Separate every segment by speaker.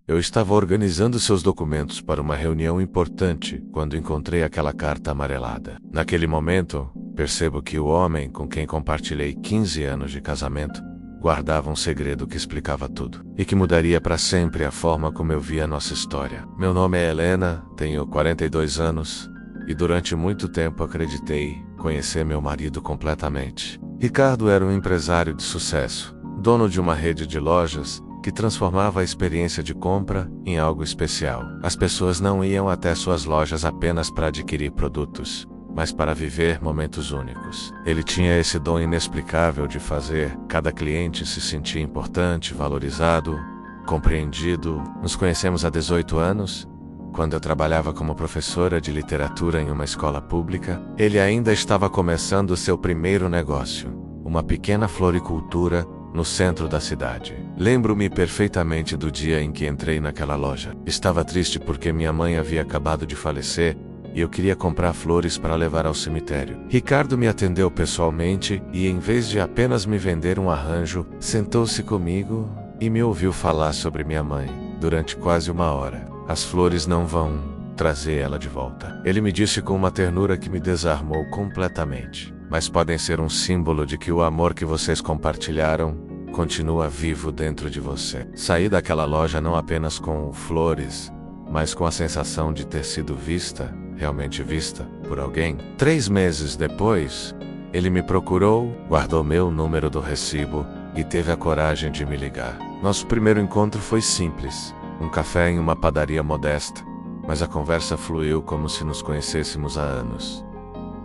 Speaker 1: Eu estava organizando seus documentos para uma reunião importante quando encontrei aquela carta amarelada. Naquele momento, percebo que o homem com quem compartilhei 15 anos de casamento guardava um segredo que explicava tudo e que mudaria para sempre a forma como eu via a nossa história. Meu nome é Helena, tenho 42 anos e durante muito tempo acreditei conhecer meu marido completamente. Ricardo era um empresário de sucesso, dono de uma rede de lojas que transformava a experiência de compra em algo especial. As pessoas não iam até suas lojas apenas para adquirir produtos, mas para viver momentos únicos. Ele tinha esse dom inexplicável de fazer cada cliente se sentir importante, valorizado, compreendido. Nos conhecemos há 18 anos, quando eu trabalhava como professora de literatura em uma escola pública. Ele ainda estava começando seu primeiro negócio, uma pequena floricultura no centro da cidade. Lembro-me perfeitamente do dia em que entrei naquela loja. Estava triste porque minha mãe havia acabado de falecer e eu queria comprar flores para levar ao cemitério. Ricardo me atendeu pessoalmente e, em vez de apenas me vender um arranjo, sentou-se comigo e me ouviu falar sobre minha mãe durante quase uma hora. As flores não vão trazer ela de volta. Ele me disse com uma ternura que me desarmou completamente. Mas podem ser um símbolo de que o amor que vocês compartilharam continua vivo dentro de você. Saí daquela loja não apenas com flores, mas com a sensação de ter sido vista, realmente vista, por alguém. 3 meses depois, ele me procurou, guardou meu número do recibo e teve a coragem de me ligar. Nosso primeiro encontro foi simples, um café em uma padaria modesta, mas a conversa fluiu como se nos conhecêssemos há anos.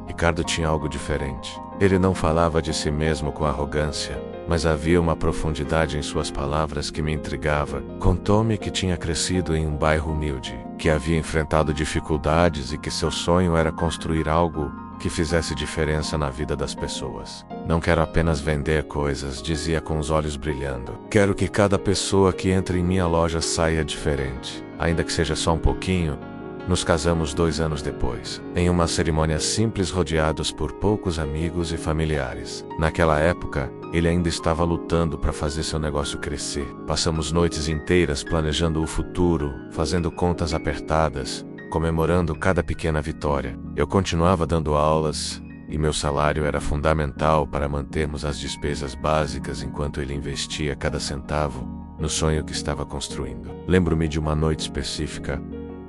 Speaker 1: Ricardo tinha algo diferente. Ele não falava de si mesmo com arrogância, mas havia uma profundidade em suas palavras que me intrigava. Contou-me que tinha crescido em um bairro humilde, que havia enfrentado dificuldades e que seu sonho era construir algo que fizesse diferença na vida das pessoas. Não quero apenas vender coisas, dizia com os olhos brilhando. Quero que cada pessoa que entre em minha loja saia diferente, ainda que seja só um pouquinho. Nos casamos 2 anos depois, em uma cerimônia simples rodeados por poucos amigos e familiares. Naquela época, ele ainda estava lutando para fazer seu negócio crescer. Passamos noites inteiras planejando o futuro, fazendo contas apertadas, comemorando cada pequena vitória. Eu continuava dando aulas e meu salário era fundamental para mantermos as despesas básicas enquanto ele investia cada centavo no sonho que estava construindo. Lembro-me de uma noite específica.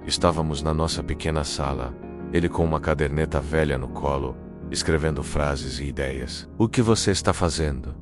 Speaker 1: Estávamos na nossa pequena sala, ele com uma caderneta velha no colo, escrevendo frases e ideias. "O que você está fazendo?"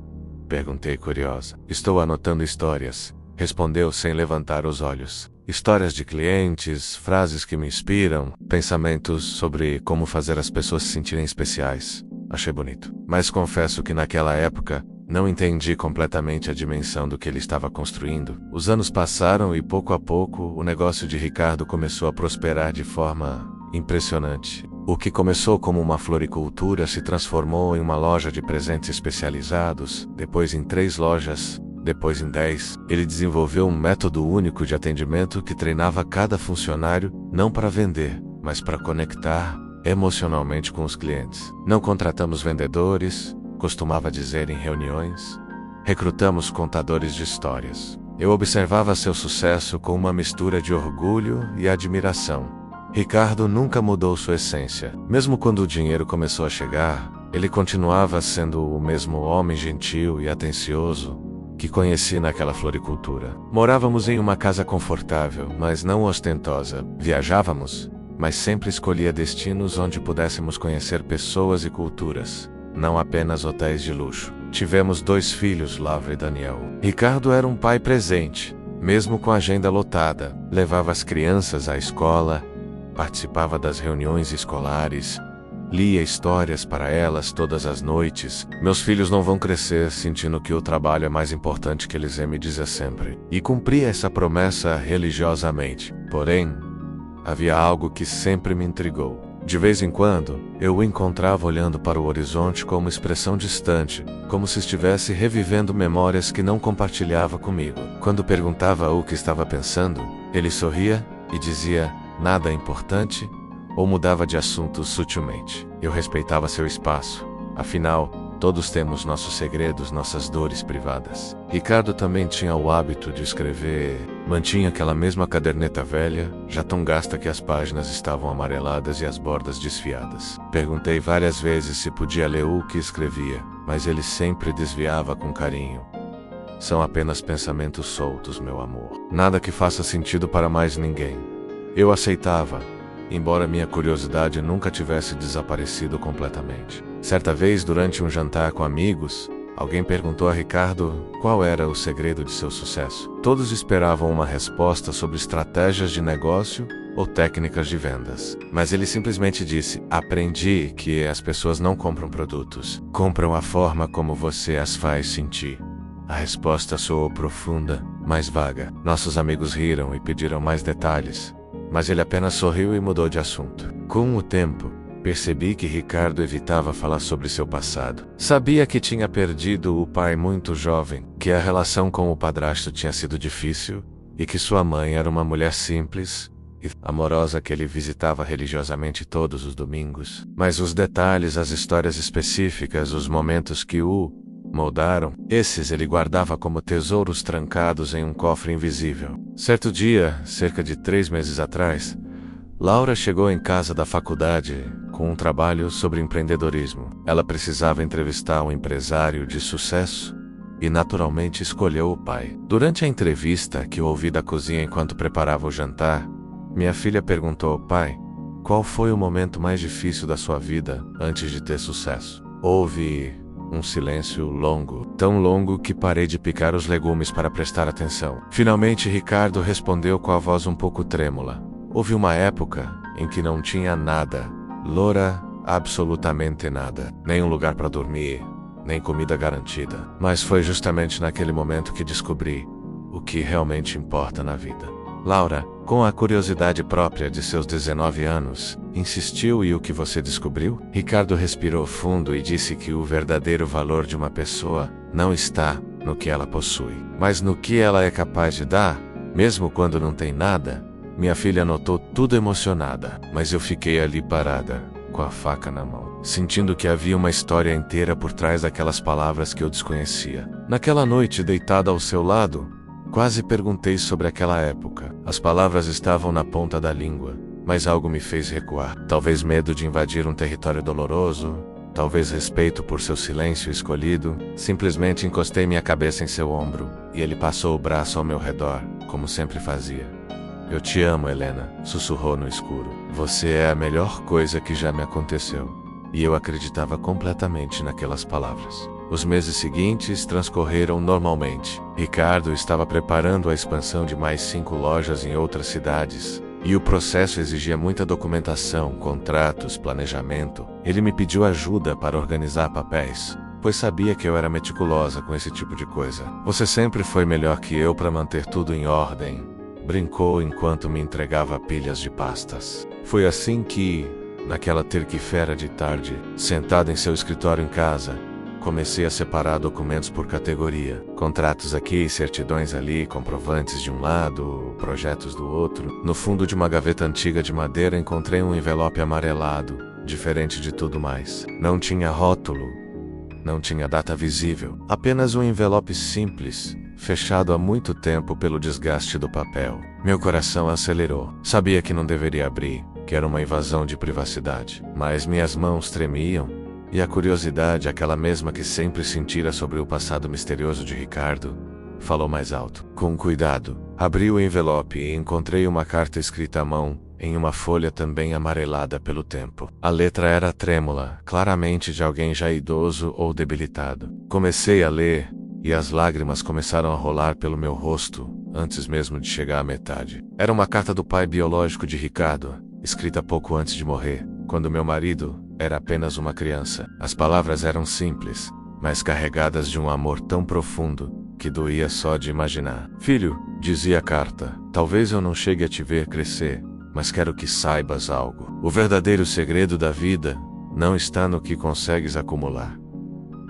Speaker 1: perguntei curiosa. "Estou anotando histórias", respondeu sem levantar os olhos. "Histórias de clientes, frases que me inspiram, pensamentos sobre como fazer as pessoas se sentirem especiais." Achei bonito. Mas confesso que naquela época, não entendi completamente a dimensão do que ele estava construindo. Os anos passaram e pouco a pouco o negócio de Ricardo começou a prosperar de forma impressionante. O que começou como uma floricultura se transformou em uma loja de presentes especializados, depois em 3 lojas, depois em 10. Ele desenvolveu um método único de atendimento que treinava cada funcionário não para vender, mas para conectar emocionalmente com os clientes. Não contratamos vendedores, costumava dizer em reuniões. Recrutamos contadores de histórias. Eu observava seu sucesso com uma mistura de orgulho e admiração. Ricardo nunca mudou sua essência. Mesmo quando o dinheiro começou a chegar, ele continuava sendo o mesmo homem gentil e atencioso que conheci naquela floricultura. Morávamos em uma casa confortável, mas não ostentosa. Viajávamos, mas sempre escolhia destinos onde pudéssemos conhecer pessoas e culturas, não apenas hotéis de luxo. Tivemos 2 filhos, Laura e Daniel. Ricardo era um pai presente, mesmo com a agenda lotada. Levava as crianças à escola, participava das reuniões escolares, lia histórias para elas todas as noites. "Meus filhos não vão crescer sentindo que o trabalho é mais importante que eles", me dizia sempre. E cumpria essa promessa religiosamente. Porém, havia algo que sempre me intrigou. De vez em quando, eu o encontrava olhando para o horizonte com uma expressão distante, como se estivesse revivendo memórias que não compartilhava comigo. Quando perguntava o que estava pensando, ele sorria e dizia: "Nada é importante", ou mudava de assunto sutilmente. Eu respeitava seu espaço. Afinal, Todos temos nossos segredos, nossas dores privadas. Ricardo também tinha o hábito de escrever. Mantinha aquela mesma caderneta velha, já tão gasta que as páginas estavam amareladas e as bordas desfiadas. Perguntei várias vezes se podia ler o que escrevia, mas ele sempre desviava com carinho. São apenas pensamentos soltos, meu amor. Nada que faça sentido para mais ninguém. Eu aceitava, embora minha curiosidade nunca tivesse desaparecido completamente. Certa vez, durante um jantar com amigos, alguém perguntou a Ricardo qual era o segredo de seu sucesso. Todos esperavam uma resposta sobre estratégias de negócio ou técnicas de vendas. Mas ele simplesmente disse: aprendi que as pessoas não compram produtos, compram a forma como você as faz sentir. A resposta soou profunda, mas vaga. Nossos amigos riram e pediram mais detalhes, mas ele apenas sorriu e mudou de assunto. Com o tempo, percebi que Ricardo evitava falar sobre seu passado. Sabia que tinha perdido o pai muito jovem, que a relação com o padrasto tinha sido difícil e que sua mãe era uma mulher simples e amorosa que ele visitava religiosamente todos os domingos. Mas os detalhes, as histórias específicas, os momentos que o moldaram, esses ele guardava como tesouros trancados em um cofre invisível. Certo dia, cerca de 3 meses atrás, Laura chegou em casa da faculdade com um trabalho sobre empreendedorismo. Ela precisava entrevistar um empresário de sucesso e naturalmente escolheu o pai. Durante a entrevista, que eu ouvi da cozinha enquanto preparava o jantar, minha filha perguntou ao pai qual foi o momento mais difícil da sua vida antes de ter sucesso. Houve um silêncio longo, tão longo que parei de picar os legumes para prestar atenção. Finalmente, Ricardo respondeu com a voz um pouco trêmula. Houve uma época em que não tinha nada, Laura, absolutamente nada. Nem um lugar para dormir, nem comida garantida. Mas foi justamente naquele momento que descobri o que realmente importa na vida. Laura, com a curiosidade própria de seus 19 anos, insistiu: e o que você descobriu? Ricardo respirou fundo e disse que o verdadeiro valor de uma pessoa não está no que ela possui, mas no que ela é capaz de dar, mesmo quando não tem nada. Minha filha notou tudo emocionada, mas eu fiquei ali parada, com a faca na mão, sentindo que havia uma história inteira por trás daquelas palavras que eu desconhecia. Naquela noite, deitada ao seu lado, quase perguntei sobre aquela época. As palavras estavam na ponta da língua, mas algo me fez recuar. Talvez medo de invadir um território doloroso, talvez respeito por seu silêncio escolhido. Simplesmente encostei minha cabeça em seu ombro, e ele passou o braço ao meu redor, como sempre fazia. Eu te amo, Helena, sussurrou no escuro. Você é a melhor coisa que já me aconteceu. E eu acreditava completamente naquelas palavras. Os meses seguintes transcorreram normalmente. Ricardo estava preparando a expansão de mais 5 lojas em outras cidades, e o processo exigia muita documentação, contratos, planejamento. Ele me pediu ajuda para organizar papéis, pois sabia que eu era meticulosa com esse tipo de coisa. Você sempre foi melhor que eu para manter tudo em ordem, brincou enquanto me entregava pilhas de pastas. Foi assim que, naquela terça-feira de tarde, sentada em seu escritório em casa, comecei a separar documentos por categoria. Contratos aqui, certidões ali, comprovantes de um lado, projetos do outro. No fundo de uma gaveta antiga de madeira encontrei um envelope amarelado, diferente de tudo mais. Não tinha rótulo, não tinha data visível. Apenas um envelope simples, fechado há muito tempo pelo desgaste do papel. Meu coração acelerou. Sabia que não deveria abrir, que era uma invasão de privacidade. Mas minhas mãos tremiam. E a curiosidade, aquela mesma que sempre sentira sobre o passado misterioso de Ricardo, falou mais alto. Com cuidado, abri o envelope e encontrei uma carta escrita à mão, em uma folha também amarelada pelo tempo. A letra era trêmula, claramente de alguém já idoso ou debilitado. Comecei a ler, e as lágrimas começaram a rolar pelo meu rosto, antes mesmo de chegar à metade. Era uma carta do pai biológico de Ricardo, escrita pouco antes de morrer, quando meu marido era apenas uma criança. As palavras eram simples, mas carregadas de um amor tão profundo que doía só de imaginar. Filho, dizia a carta, talvez eu não chegue a te ver crescer, mas quero que saibas algo. O verdadeiro segredo da vida não está no que consegues acumular,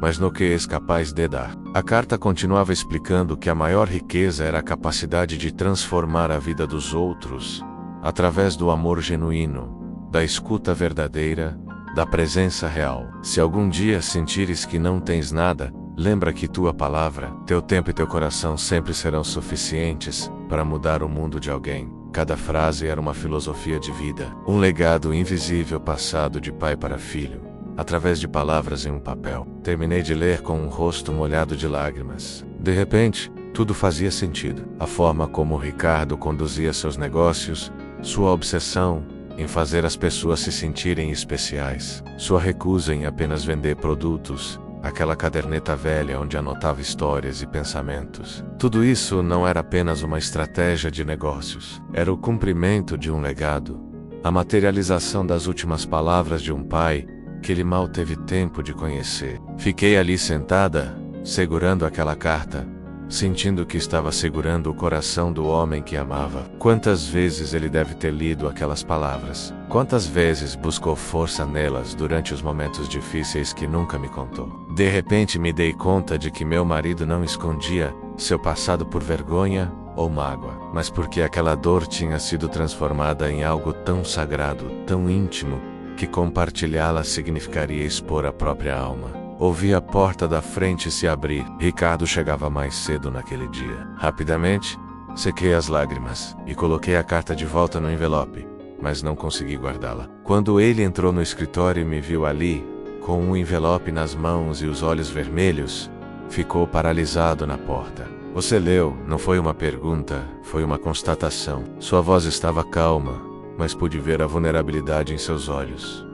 Speaker 1: mas no que és capaz de dar. A carta continuava explicando que a maior riqueza era a capacidade de transformar a vida dos outros através do amor genuíno, da escuta verdadeira da presença real. Se algum dia sentires que não tens nada, lembra que tua palavra, teu tempo e teu coração sempre serão suficientes para mudar o mundo de alguém. Cada frase era uma filosofia de vida, um legado invisível passado de pai para filho, através de palavras em um papel. Terminei de ler com um rosto molhado de lágrimas. De repente, tudo fazia sentido. A forma como Ricardo conduzia seus negócios, sua obsessão em fazer as pessoas se sentirem especiais, sua recusa em apenas vender produtos, aquela caderneta velha onde anotava histórias e pensamentos. Tudo isso não era apenas uma estratégia de negócios. Era o cumprimento de um legado, a materialização das últimas palavras de um pai que ele mal teve tempo de conhecer. Fiquei ali sentada, segurando aquela carta, sentindo que estava segurando o coração do homem que amava. Quantas vezes ele deve ter lido aquelas palavras? Quantas vezes buscou força nelas durante os momentos difíceis que nunca me contou? De repente me dei conta de que meu marido não escondia seu passado por vergonha ou mágoa, mas porque aquela dor tinha sido transformada em algo tão sagrado, tão íntimo, que compartilhá-la significaria expor a própria alma. Ouvi a porta da frente se abrir. Ricardo chegava mais cedo naquele dia. Rapidamente, sequei as lágrimas e coloquei a carta de volta no envelope, mas não consegui guardá-la. Quando ele entrou no escritório e me viu ali, com um envelope nas mãos e os olhos vermelhos, ficou paralisado na porta. Você leu? Não foi uma pergunta, foi uma constatação. Sua voz estava calma, mas pude ver a vulnerabilidade em seus olhos.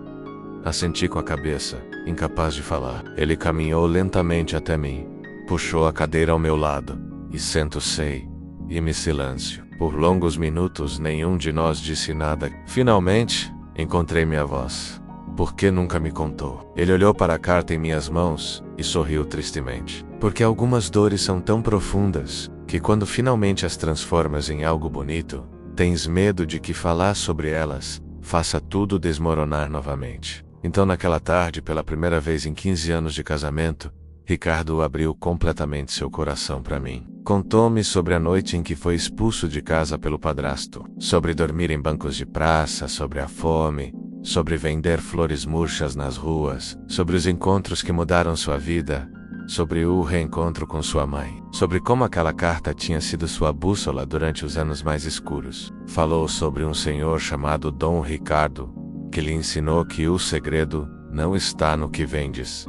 Speaker 1: Assenti com a cabeça, incapaz de falar. Ele caminhou lentamente até mim, puxou a cadeira ao meu lado, e sentei, e silêncio. Por longos minutos nenhum de nós disse nada. Finalmente, encontrei minha voz. Por que nunca me contou? Ele olhou para a carta em minhas mãos e sorriu tristemente. Porque algumas dores são tão profundas, que quando finalmente as transformas em algo bonito, tens medo de que falar sobre elas faça tudo desmoronar novamente. Então naquela tarde, pela primeira vez em 15 anos de casamento, Ricardo abriu completamente seu coração para mim. Contou-me sobre a noite em que foi expulso de casa pelo padrasto, sobre dormir em bancos de praça, sobre a fome, sobre vender flores murchas nas ruas, sobre os encontros que mudaram sua vida, sobre o reencontro com sua mãe, sobre como aquela carta tinha sido sua bússola durante os anos mais escuros. Falou sobre um senhor chamado Dom Ricardo, que lhe ensinou que o segredo não está no que vendes,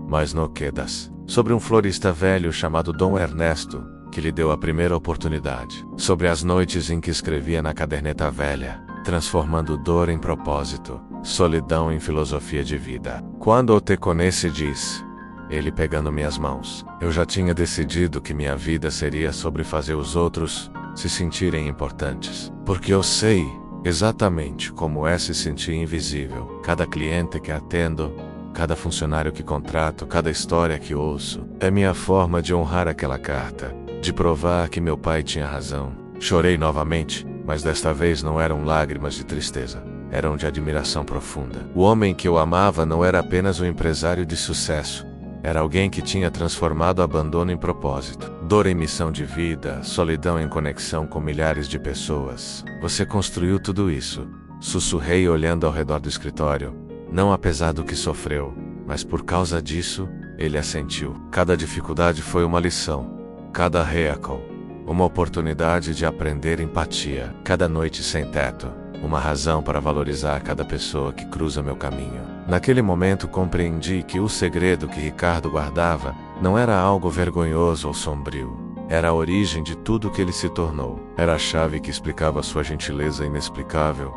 Speaker 1: mas no que das. Sobre um florista velho chamado Dom Ernesto, que lhe deu a primeira oportunidade. Sobre as noites em que escrevia na caderneta velha, transformando dor em propósito, solidão em filosofia de vida. Quando eu te conheci, disse ele pegando minhas mãos, eu já tinha decidido que minha vida seria sobre fazer os outros se sentirem importantes. Porque eu sei exatamente como é se sentir invisível. Cada cliente que atendo, cada funcionário que contrato, cada história que ouço, é minha forma de honrar aquela carta, de provar que meu pai tinha razão. Chorei novamente, mas desta vez não eram lágrimas de tristeza, eram de admiração profunda. O homem que eu amava não era apenas um empresário de sucesso, era alguém que tinha transformado abandono em propósito, dor em missão de vida, solidão em conexão com milhares de pessoas. Você construiu tudo isso, sussurrei olhando ao redor do escritório, não apesar do que sofreu, mas por causa disso, ele assentiu. Cada dificuldade foi uma lição, cada recall, uma oportunidade de aprender empatia, cada noite sem teto, uma razão para valorizar cada pessoa que cruza meu caminho. Naquele momento compreendi que o segredo que Ricardo guardava não era algo vergonhoso ou sombrio. Era a origem de tudo que ele se tornou. Era a chave que explicava sua gentileza inexplicável,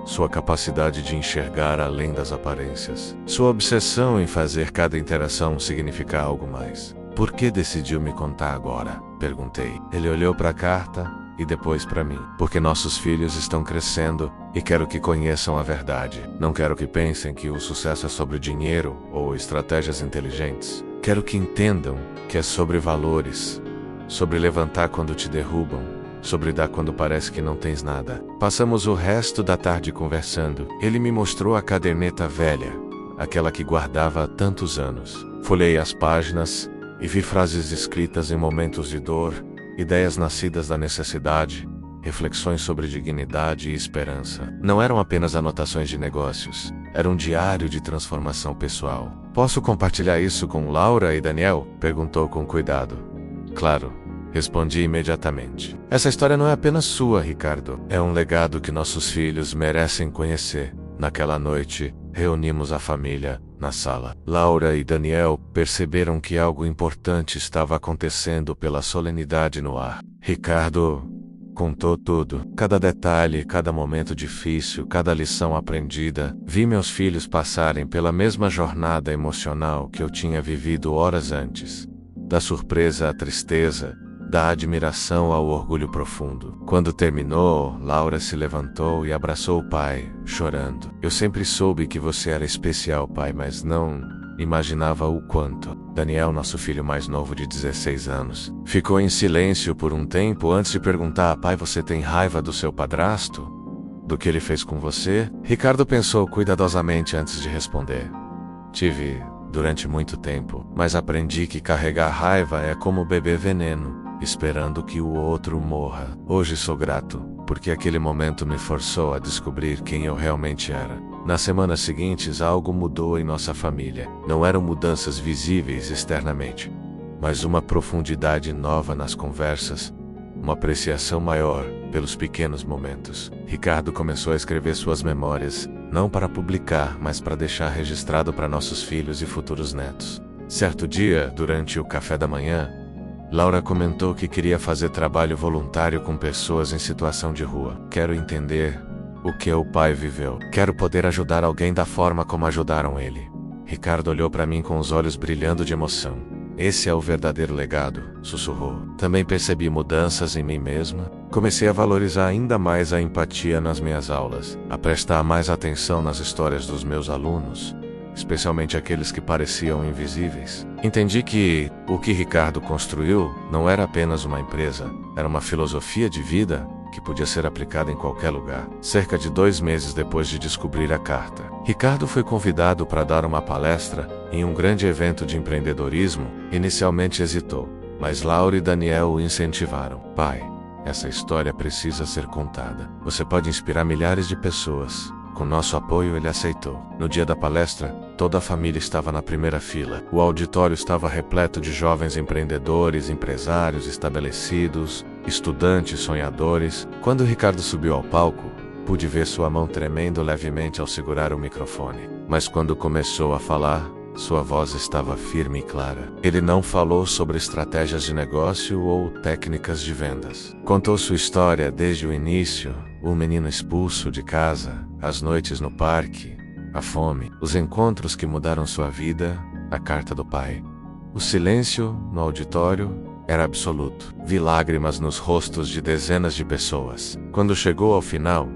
Speaker 1: sua capacidade de enxergar além das aparências, sua obsessão em fazer cada interação significar algo mais. Por que decidiu me contar agora? Perguntei. Ele olhou para a carta e depois para mim. Porque nossos filhos estão crescendo e quero que conheçam a verdade. Não quero que pensem que o sucesso é sobre dinheiro ou estratégias inteligentes. Quero que entendam que é sobre valores, sobre levantar quando te derrubam, sobre dar quando parece que não tens nada. Passamos o resto da tarde conversando. Ele me mostrou a caderneta velha, aquela que guardava há tantos anos. Folhei as páginas e vi frases escritas em momentos de dor, ideias nascidas da necessidade, reflexões sobre dignidade e esperança. Não eram apenas anotações de negócios, Era um diário de transformação pessoal. Posso compartilhar isso com Laura e Daniel? Perguntou com cuidado. Claro, respondi imediatamente. Essa história não é apenas sua, Ricardo. É um legado que nossos filhos merecem conhecer. Naquela noite, reunimos a família na sala. Laura e Daniel perceberam que algo importante estava acontecendo pela solenidade no ar. Ricardo contou tudo, cada detalhe, cada momento difícil, cada lição aprendida. Vi meus filhos passarem pela mesma jornada emocional que eu tinha vivido horas antes. Da surpresa à tristeza, da admiração ao orgulho profundo. Quando terminou, Laura se levantou e abraçou o pai, chorando. Eu sempre soube que você era especial, pai, mas não imaginava o quanto. Daniel, nosso filho mais novo de 16 anos, ficou em silêncio por um tempo antes de perguntar: pai, você tem raiva do seu padrasto? Do que ele fez com você? Ricardo pensou cuidadosamente antes de responder. Tive durante muito tempo, mas aprendi que carregar raiva é como beber veneno, esperando que o outro morra. Hoje sou grato, porque aquele momento me forçou a descobrir quem eu realmente era. Nas semanas seguintes, algo mudou em nossa família. Não eram mudanças visíveis externamente, mas uma profundidade nova nas conversas, uma apreciação maior pelos pequenos momentos. Ricardo começou a escrever suas memórias, não para publicar, mas para deixar registrado para nossos filhos e futuros netos. Certo dia, durante o café da manhã, Laura comentou que queria fazer trabalho voluntário com pessoas em situação de rua. Quero entender o que o pai viveu. Quero poder ajudar alguém da forma como ajudaram ele. Ricardo olhou para mim com os olhos brilhando de emoção. Esse é o verdadeiro legado, sussurrou. Também percebi mudanças em mim mesma. Comecei a valorizar ainda mais a empatia nas minhas aulas, a prestar mais atenção nas histórias dos meus alunos, especialmente aqueles que pareciam invisíveis. Entendi que o que Ricardo construiu não era apenas uma empresa, era uma filosofia de vida que podia ser aplicada em qualquer lugar. Cerca de 2 meses depois de descobrir a carta, Ricardo foi convidado para dar uma palestra em um grande evento de empreendedorismo. Inicialmente hesitou, mas Laura e Daniel o incentivaram. Pai, essa história precisa ser contada. Você pode inspirar milhares de pessoas. Com nosso apoio, ele aceitou. No dia da palestra, toda a família estava na primeira fila. O auditório estava repleto de jovens empreendedores, empresários estabelecidos, estudantes sonhadores. Quando Ricardo subiu ao palco, pude ver sua mão tremendo levemente ao segurar o microfone. Mas quando começou a falar, sua voz estava firme e clara. Ele não falou sobre estratégias de negócio ou técnicas de vendas. Contou sua história desde o início, o menino expulso de casa, as noites no parque, a fome, os encontros que mudaram sua vida, a carta do pai. O silêncio no auditório era absoluto. Vi lágrimas nos rostos de dezenas de pessoas. Quando chegou ao final,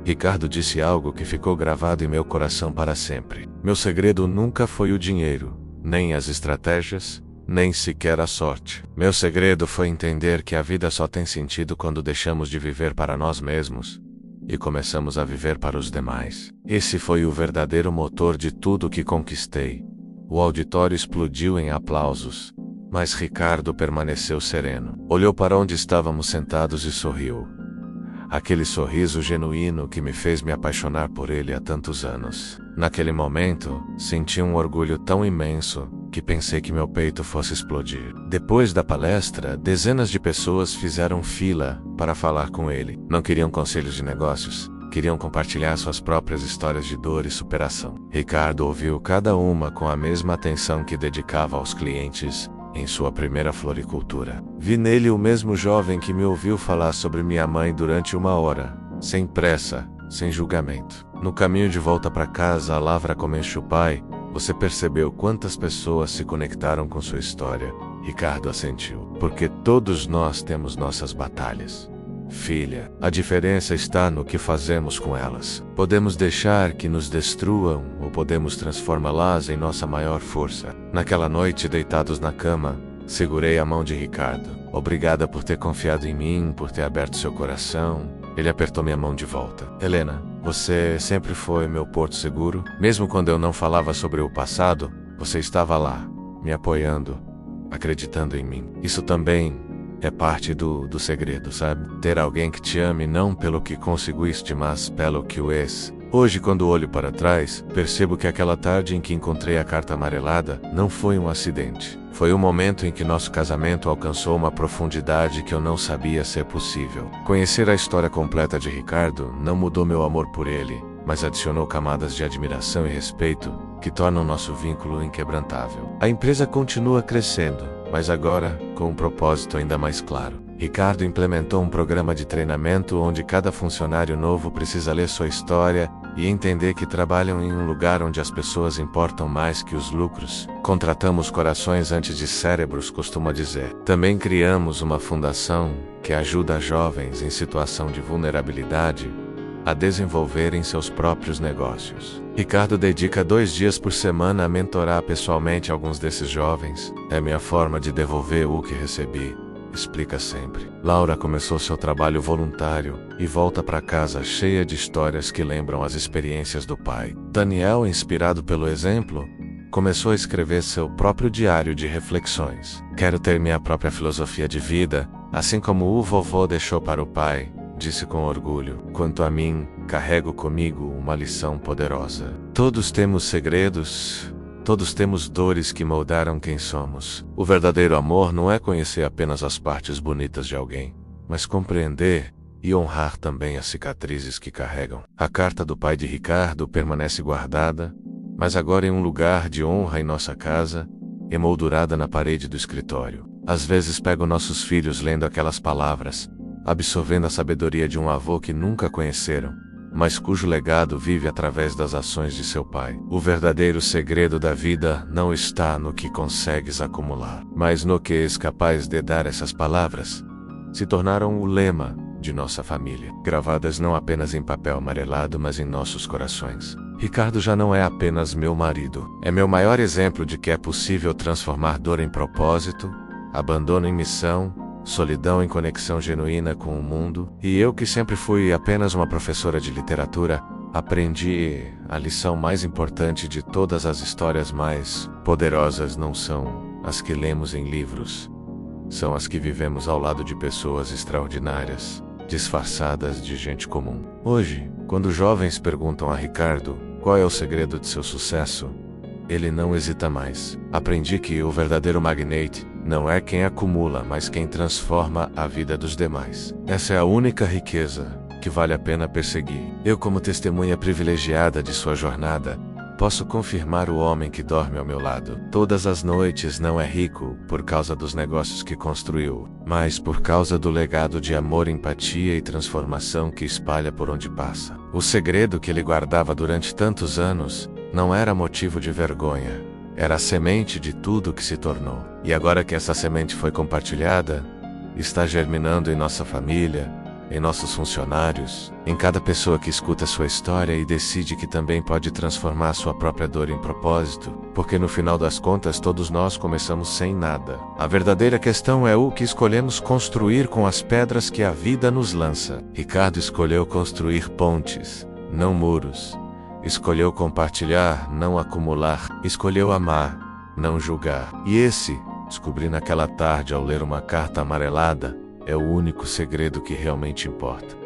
Speaker 1: Ricardo disse algo que ficou gravado em meu coração para sempre. Meu segredo nunca foi o dinheiro, nem as estratégias, nem sequer a sorte. Meu segredo foi entender que a vida só tem sentido quando deixamos de viver para nós mesmos e começamos a viver para os demais. Esse foi o verdadeiro motor de tudo que conquistei. O auditório explodiu em aplausos, mas Ricardo permaneceu sereno. Olhou para onde estávamos sentados e sorriu. Aquele sorriso genuíno que me fez me apaixonar por ele há tantos anos. Naquele momento, senti um orgulho tão imenso que pensei que meu peito fosse explodir. Depois da palestra, dezenas de pessoas fizeram fila para falar com ele. Não queriam conselhos de negócios, queriam compartilhar suas próprias histórias de dor e superação. Ricardo ouviu cada uma com a mesma atenção que dedicava aos clientes em sua primeira floricultura. Vi nele o mesmo jovem que me ouviu falar sobre minha mãe durante 1 hora, sem pressa, sem julgamento. No caminho de volta para casa, a Lavra com o pai, você percebeu quantas pessoas se conectaram com sua história? Ricardo assentiu. Porque todos nós temos nossas batalhas. Filha, a diferença está no que fazemos com elas. Podemos deixar que nos destruam ou podemos transformá-las em nossa maior força. Naquela noite, deitados na cama, segurei a mão de Ricardo. Obrigada por ter confiado em mim, por ter aberto seu coração. Ele apertou minha mão de volta. Helena, você sempre foi meu porto seguro. Mesmo quando eu não falava sobre o passado, você estava lá, me apoiando, acreditando em mim. Isso também é parte do segredo, sabe? Ter alguém que te ame não pelo que conseguiste, mas pelo que o és. Hoje, quando olho para trás, percebo que aquela tarde em que encontrei a carta amarelada não foi um acidente. Foi o momento em que nosso casamento alcançou uma profundidade que eu não sabia ser possível. Conhecer a história completa de Ricardo não mudou meu amor por ele, mas adicionou camadas de admiração e respeito que tornam nosso vínculo inquebrantável. A empresa continua crescendo, mas agora com um propósito ainda mais claro. Ricardo implementou um programa de treinamento onde cada funcionário novo precisa ler sua história e entender que trabalham em um lugar onde as pessoas importam mais que os lucros. Contratamos corações antes de cérebros, costuma dizer. Também criamos uma fundação que ajuda jovens em situação de vulnerabilidade a desenvolverem seus próprios negócios. Ricardo dedica 2 dias por semana a mentorar pessoalmente alguns desses jovens. É minha forma de devolver o que recebi, explica sempre. Laura começou seu trabalho voluntário e volta para casa cheia de histórias que lembram as experiências do pai. Daniel, inspirado pelo exemplo, começou a escrever seu próprio diário de reflexões. Quero ter minha própria filosofia de vida, assim como o vovô deixou para o pai, disse com orgulho. Quanto a mim, carrego comigo uma lição poderosa. Todos temos segredos. Todos temos dores que moldaram quem somos. O verdadeiro amor não é conhecer apenas as partes bonitas de alguém, mas compreender e honrar também as cicatrizes que carregam. A carta do pai de Ricardo permanece guardada, mas agora em um lugar de honra em nossa casa, emoldurada na parede do escritório. Às vezes pego nossos filhos lendo aquelas palavras, absorvendo a sabedoria de um avô que nunca conheceram, mas cujo legado vive através das ações de seu pai. O verdadeiro segredo da vida não está no que consegues acumular, mas no que és capaz de dar. Essas palavras se tornaram o lema de nossa família, gravadas não apenas em papel amarelado, mas em nossos corações. Ricardo já não é apenas meu marido, é meu maior exemplo de que é possível transformar dor em propósito, abandono em missão, solidão em conexão genuína com o mundo. E eu, que sempre fui apenas uma professora de literatura, aprendi a lição mais importante de todas. As histórias mais poderosas não são as que lemos em livros, são as que vivemos ao lado de pessoas extraordinárias, disfarçadas de gente comum. Hoje, quando jovens perguntam a Ricardo qual é o segredo de seu sucesso, ele não hesita mais. Aprendi que o verdadeiro magnate não é quem acumula, mas quem transforma a vida dos demais. Essa é a única riqueza que vale a pena perseguir. Eu, como testemunha privilegiada de sua jornada, posso confirmar o homem que dorme ao meu lado todas as noites não é rico por causa dos negócios que construiu, mas por causa do legado de amor, empatia e transformação que espalha por onde passa. O segredo que ele guardava durante tantos anos não era motivo de vergonha, era a semente de tudo que se tornou. E agora que essa semente foi compartilhada, está germinando em nossa família, em nossos funcionários, em cada pessoa que escuta sua história e decide que também pode transformar sua própria dor em propósito, porque no final das contas todos nós começamos sem nada. A verdadeira questão é o que escolhemos construir com as pedras que a vida nos lança. Ricardo escolheu construir pontes, não muros. Escolheu compartilhar, não acumular. Escolheu amar, não julgar. E esse, descobri naquela tarde ao ler uma carta amarelada, é o único segredo que realmente importa.